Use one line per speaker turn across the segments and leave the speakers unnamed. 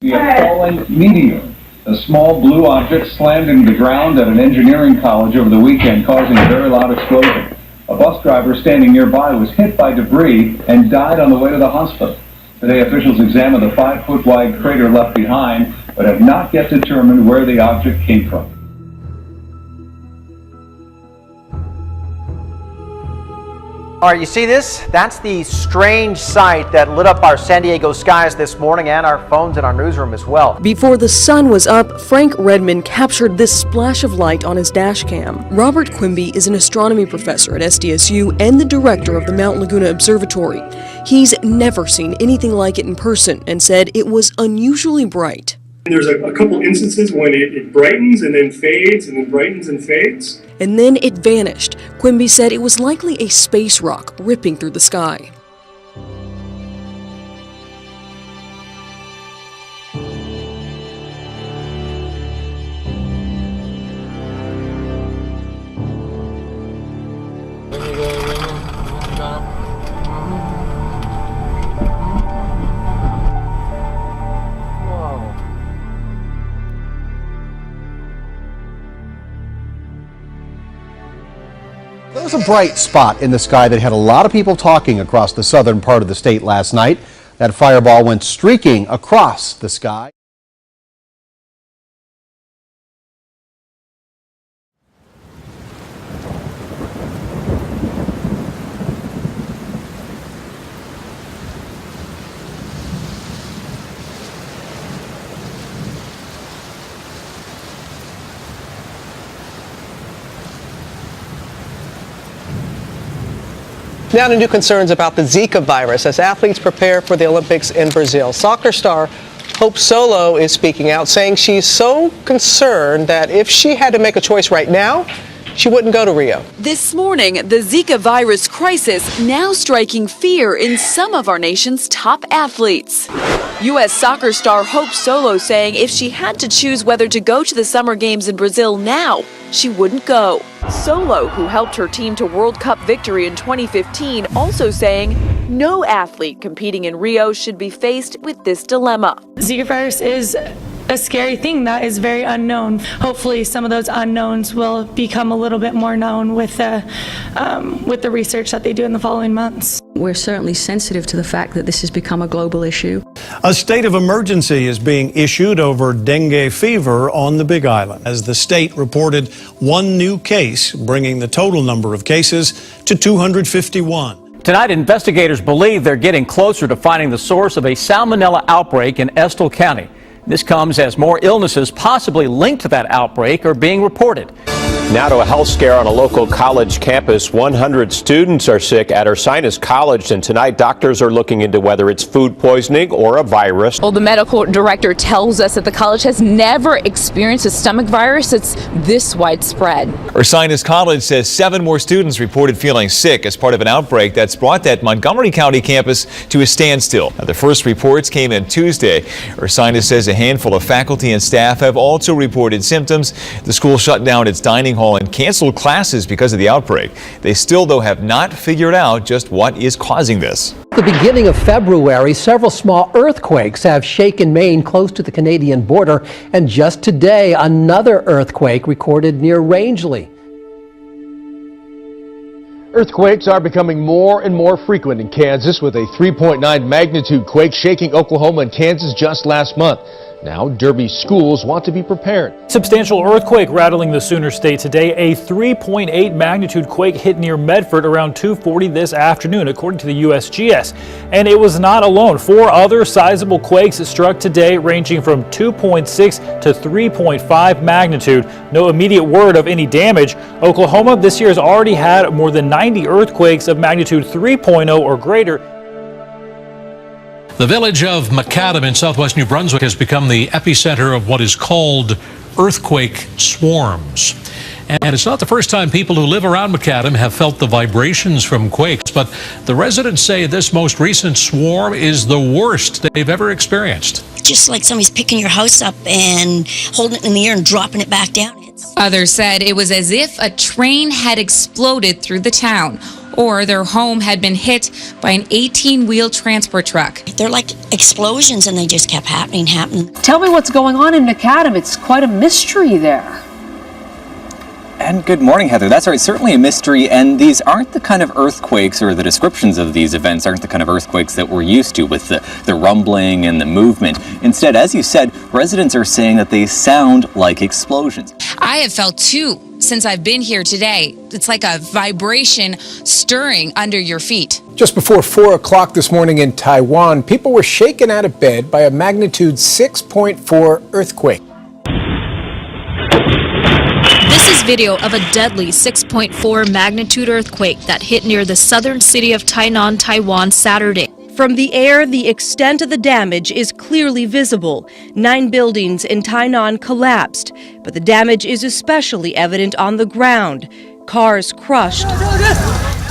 A falling meteor. A small blue object slammed into the ground at an engineering college over the weekend, causing a very loud explosion. A bus driver standing nearby was hit by debris and died on the way to the hospital. Today, officials examined the 5-foot-wide crater left behind, but have not yet determined where the object came from.
All right, you see this? That's the strange sight that lit up our San Diego skies this morning and our phones in our newsroom as well.
Before the sun was up, Frank Redmond captured this splash of light on his dash cam. Robert Quimby is an astronomy professor at SDSU and the director of the Mount Laguna Observatory. He's never seen anything like it in person and said it was unusually bright.
There's a couple instances when it brightens and then fades and then brightens and fades.
And then it vanished. Quimby said it was likely a space rock ripping through the sky.
There was a bright spot in the sky that had a lot of people talking across the southern part of the state last night. That fireball went streaking across the sky.
Now to new concerns about the Zika virus as athletes prepare for the Olympics in Brazil. Soccer star Hope Solo is speaking out, saying she's so concerned that if she had to make a choice right now, she wouldn't go to Rio.
This morning, the Zika virus crisis now striking fear in some of our nation's top athletes. U.S. soccer star Hope Solo saying if she had to choose whether to go to the Summer Games in Brazil now, she wouldn't go. Solo, who helped her team to World Cup victory in 2015, also saying no athlete competing in Rio should be faced with this dilemma.
Zika virus is a scary thing that is very unknown. Hopefully some of those unknowns will become a little bit more known with the research that they do in the following months.
We're certainly sensitive to the fact that this has become a global issue.
A state of emergency is being issued over dengue fever on the Big Island as the state reported one new case, bringing the total number of cases to 251.
Tonight, investigators believe they're getting closer to finding the source of a salmonella outbreak in Estill County. This comes as more illnesses possibly linked to that outbreak are being reported.
Now to a health scare on a local college campus. 100 students are sick at Ursinus College, and tonight doctors are looking into whether it's food poisoning or a virus.
Well, the medical director tells us that the college has never experienced a stomach virus that's this widespread.
Ursinus College says 7 more students reported feeling sick as part of an outbreak that's brought that Montgomery County campus to a standstill. Now, the first reports came in Tuesday. Ursinus says a handful of faculty and staff have also reported symptoms. The school shut down its dining hall and canceled classes because of the outbreak. They still, though, have not figured out just what is causing this.
At the beginning of February, several small earthquakes have shaken Maine close to the Canadian border, and just today, another earthquake recorded near Rangeley.
Earthquakes are becoming more and more frequent in Kansas, with a 3.9 magnitude quake shaking Oklahoma and Kansas just last month. Now, Derby schools want to be prepared.
Substantial earthquake rattling the Sooner State today. A 3.8 magnitude quake hit near Medford around 2:40 this afternoon, according to the USGS. And it was not alone. 4 other sizable quakes struck today, ranging from 2.6 to 3.5 magnitude. No immediate word of any damage. Oklahoma this year has already had more than 90 earthquakes of magnitude 3.0 or greater.
The village of Macadam in southwest New Brunswick has become the epicenter of what is called earthquake swarms. And it's not the first time people who live around Macadam have felt the vibrations from quakes, but the residents say this most recent swarm is the worst they've ever experienced.
Just like somebody's picking your house up and holding it in the air and dropping it back down. Others said it was as if a train had exploded through the town, or their home had been hit by an 18-wheel transport truck.
They're like explosions, and they just kept happening.
Tell me what's going on in Macadam. It's quite a mystery there.
And good morning, Heather. That's right, certainly a mystery, and these aren't the kind of earthquakes, or the descriptions of these events aren't the kind of earthquakes that we're used to with the rumbling and the movement. Instead, as you said, residents are saying that they sound like explosions.
I have felt too since I've been here today. It's like a vibration stirring under your feet.
Just before 4 o'clock this morning in Taiwan, people were shaken out of bed by a magnitude 6.4 earthquake.
This is video of a deadly 6.4 magnitude earthquake that hit near the southern city of Tainan, Taiwan, Saturday.
From the air, the extent of the damage is clearly visible. 9 buildings in Tainan collapsed, but the damage is especially evident on the ground. Cars crushed.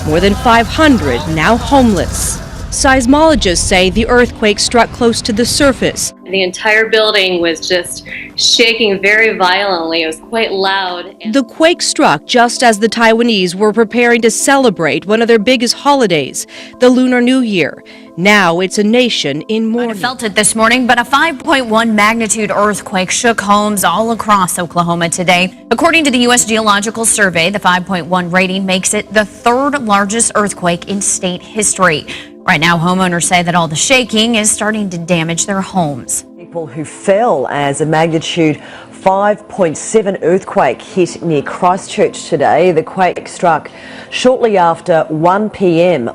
More than 500 now homeless. Seismologists say the earthquake struck close to the surface.
The entire building was just shaking very violently. It was quite loud.
The quake struck just as the Taiwanese were preparing to celebrate one of their biggest holidays, the Lunar New Year. Now it's a nation in mourning.
I felt it this morning, but a 5.1 magnitude earthquake shook homes all across Oklahoma today. According to the U.S. Geological Survey, the 5.1 rating makes it the third largest earthquake in state history. Right now, homeowners say that all the shaking is starting to damage their homes.
People who fell as a magnitude 5.7 earthquake hit near Christchurch today. The quake struck shortly after 1 p.m.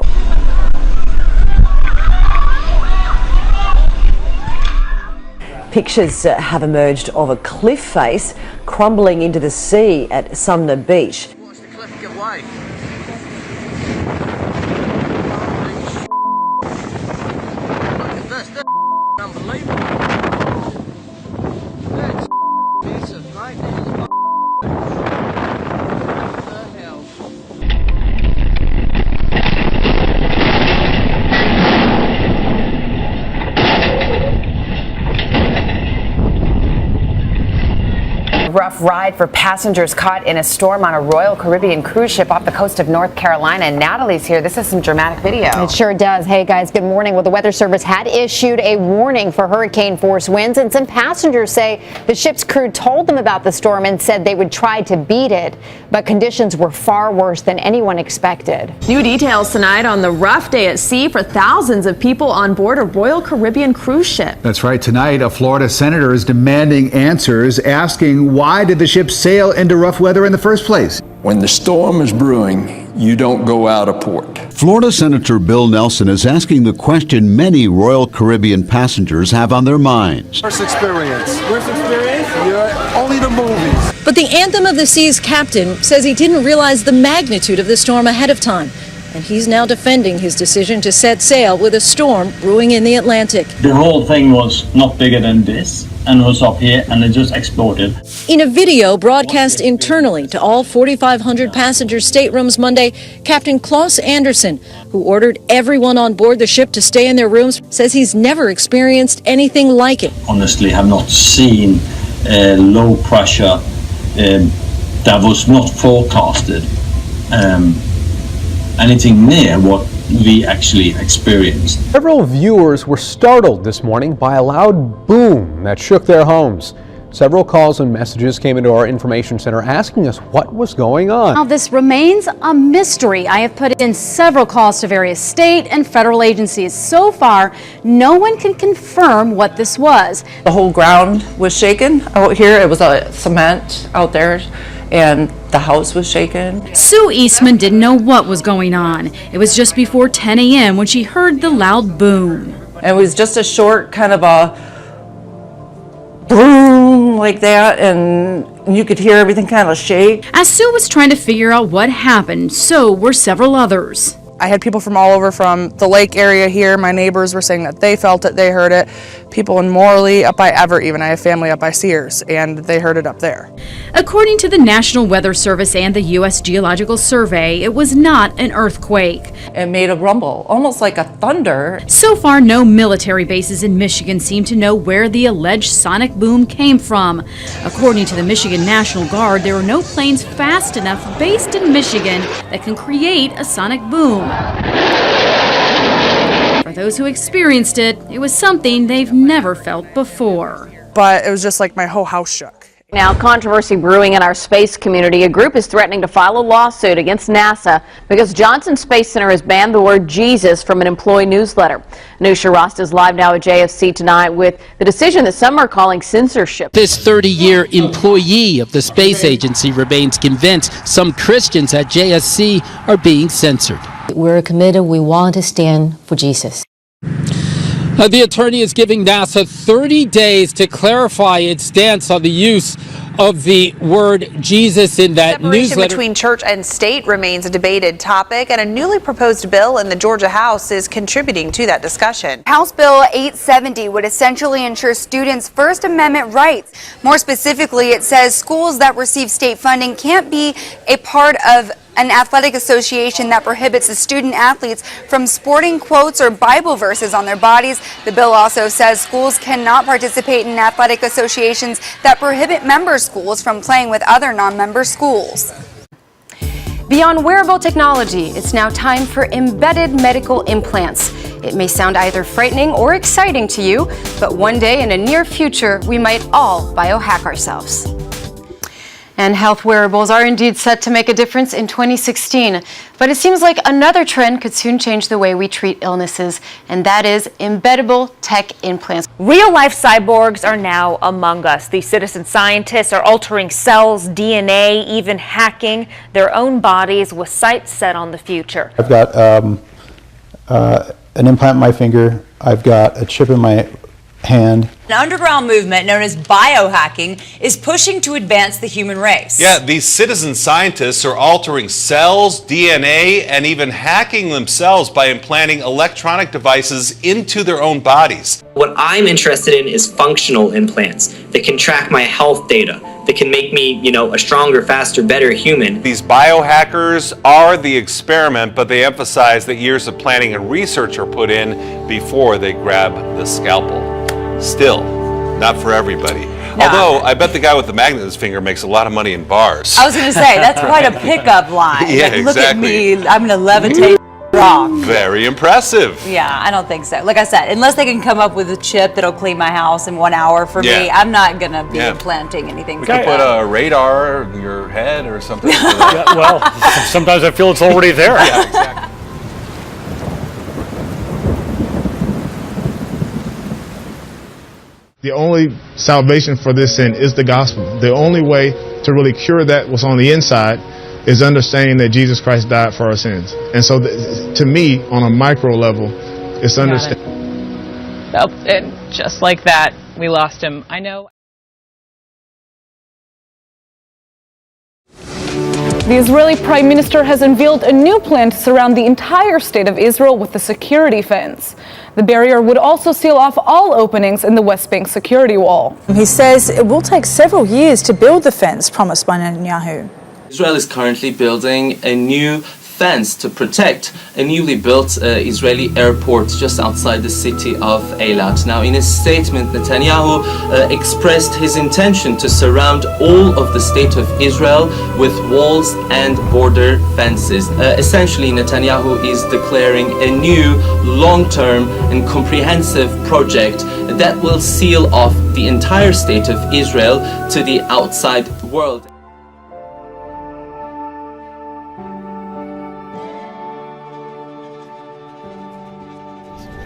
Pictures have emerged of a cliff face crumbling into the sea at Sumner Beach.
Watch the cliff give way. That's unbelievable. That's massive, mate. What the hell?
Rough ride for passengers caught in a storm on a Royal Caribbean cruise ship off the coast of North Carolina. And Natalie's here. This is some dramatic video.
It sure does. Hey guys, good morning. Well, the Weather Service had issued a warning for hurricane force winds, and some passengers say the ship's crew told them about the storm and said they would try to beat it, but conditions were far worse than anyone expected.
New details tonight on the rough day at sea for thousands of people on board a Royal Caribbean cruise ship.
That's right. Tonight, a Florida senator is demanding answers, asking why did the ship sail into rough weather in the first place?
When the storm is brewing, you don't go out of port.
Florida Senator Bill Nelson is asking the question many Royal Caribbean passengers have on their minds.
First experience. Yeah, only the movies.
But the Anthem of the Seas captain says he didn't realize the magnitude of the storm ahead of time. And he's now defending his decision to set sail with a storm brewing in the Atlantic.
The whole thing was not bigger than this and was up here and it just exploded.
In a video broadcast internally to all 4,500 passenger staterooms Monday, Captain Klaus Anderson, who ordered everyone on board the ship to stay in their rooms, says he's never experienced anything like it.
Honestly, have not seen low pressure that was not forecasted. Anything near what we actually experienced.
Several viewers were startled this morning by a loud boom that shook their homes. Several calls and messages came into our information center asking us what was going on.
Now, this remains a mystery. I have put in several calls to various state and federal agencies. So far, no one can confirm what this was.
The whole ground was shaken out here. It was a cement out there, and the house was shaken.
Sue Eastman didn't know what was going on. It was just before 10 a.m. when she heard the loud boom.
It was just a short kind of a boom like that, and you could hear everything kind of shake.
As Sue was trying to figure out what happened, so were several others.
I had people from all over, from the lake area here. My neighbors were saying that they felt it, they heard it. People in Morley, up by Ever even. I have family up by Sears, and they heard it up there.
According to the National Weather Service and the U.S. Geological Survey, it was not an earthquake.
It made a rumble, almost like a thunder.
So far, no military bases in Michigan seem to know where the alleged sonic boom came from. According to the Michigan National Guard, there are no planes fast enough based in Michigan that can create a sonic boom. For those who experienced it, it was something they've never felt before.
But it was just like my whole house shook.
Now, controversy brewing in our space community. A group is threatening to file a lawsuit against NASA because Johnson Space Center has banned the word Jesus from an employee newsletter. Anusha Rost is live now at JFC tonight with the decision that some are calling censorship.
This 30-year employee of the space agency remains convinced some Christians at JSC are being censored.
We're committed. We want to stand for Jesus.
The attorney is giving NASA 30 days to clarify its stance on the use of the word Jesus in that
Separation
newsletter.
between church and state remains a debated topic, and a newly proposed bill in the Georgia House is contributing to that discussion.
House Bill 870 would essentially ensure students' First Amendment rights. More specifically, it says schools that receive state funding can't be a part of an athletic association that prohibits the student athletes from sporting quotes or Bible verses on their bodies. The bill also says schools cannot participate in athletic associations that prohibit member schools from playing with other non-member schools.
Beyond wearable technology, it's now time for embedded medical implants. It may sound either frightening or exciting to you, but one day in a near future, we might all biohack ourselves. And health wearables are indeed set to make a difference in 2016. But it seems like another trend could soon change the way we treat illnesses, and that is embeddable tech implants.
Real-life cyborgs are now among us. These citizen scientists are altering cells, DNA, even hacking their own bodies with sights set on the future.
I've got an implant in my finger. I've got a chip in my hand.
An underground movement known as biohacking is pushing to advance the human race.
Yeah, these citizen scientists are altering cells, DNA, and even hacking themselves by implanting electronic devices into their own bodies.
What I'm interested in is functional implants that can track my health data, that can make me, a stronger, faster, better human.
These biohackers are the experiment, but they emphasize that years of planning and research are put in before they grab the scalpel. Still, not for everybody.
No.
Although, I bet the guy with the magnet in his finger makes a lot of money in bars.
I was going to say, that's quite a pickup line.
Yeah,
like, look at
exactly.
me, I'm going to levitate rock.
Very impressive.
Yeah, I don't think so. Like I said, unless they can come up with a chip that'll clean my house in 1 hour for me, I'm not going to be implanting anything.
We could put a radar in your head or something.
Well, sometimes I feel it's already there.
Yeah, exactly.
The only salvation for this sin is the gospel. The only way to really cure that what's on the inside is understanding that Jesus Christ died for our sins. And so to me, on a micro level, it's understanding.
Yep, and just like that, we lost him. I know.
The Israeli Prime Minister has unveiled a new plan to surround the entire state of Israel with a security fence. The barrier would also seal off all openings in the West Bank security wall.
He says it will take several years to build the fence promised by Netanyahu.
Israel is currently building a new fence to protect a newly built Israeli airport just outside the city of Eilat. Now, in a statement, Netanyahu expressed his intention to surround all of the state of Israel with walls and border fences. Essentially, Netanyahu is declaring a new long-term and comprehensive project that will seal off the entire state of Israel to the outside world.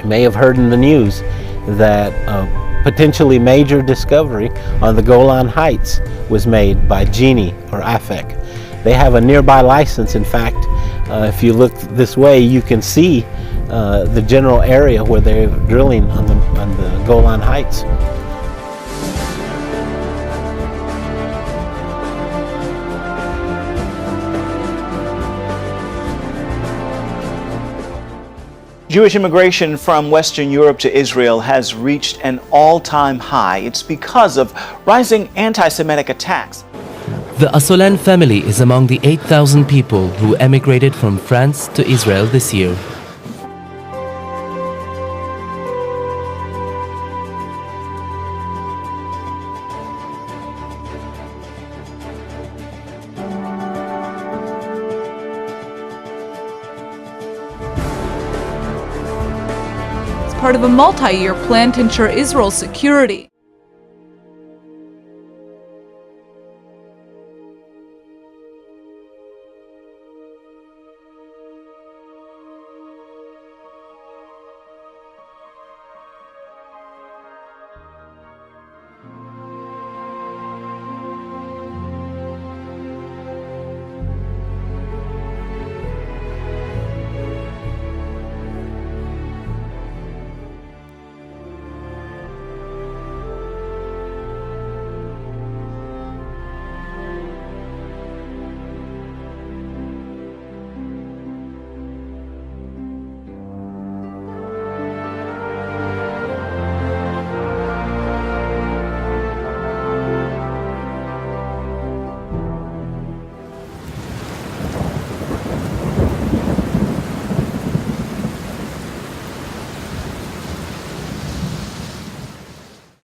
You may have heard in the news that a potentially major discovery on the Golan Heights was made by Genie or AFEC. They have a nearby license. In fact, if you look this way, you can see the general area where they're drilling on the Golan Heights.
Jewish immigration from Western Europe to Israel has reached an all-time high. It's because of rising anti-Semitic attacks.
The Assolan family is among the 8,000 people who emigrated from France to Israel this year.
Part of a multi-year plan to ensure Israel's security.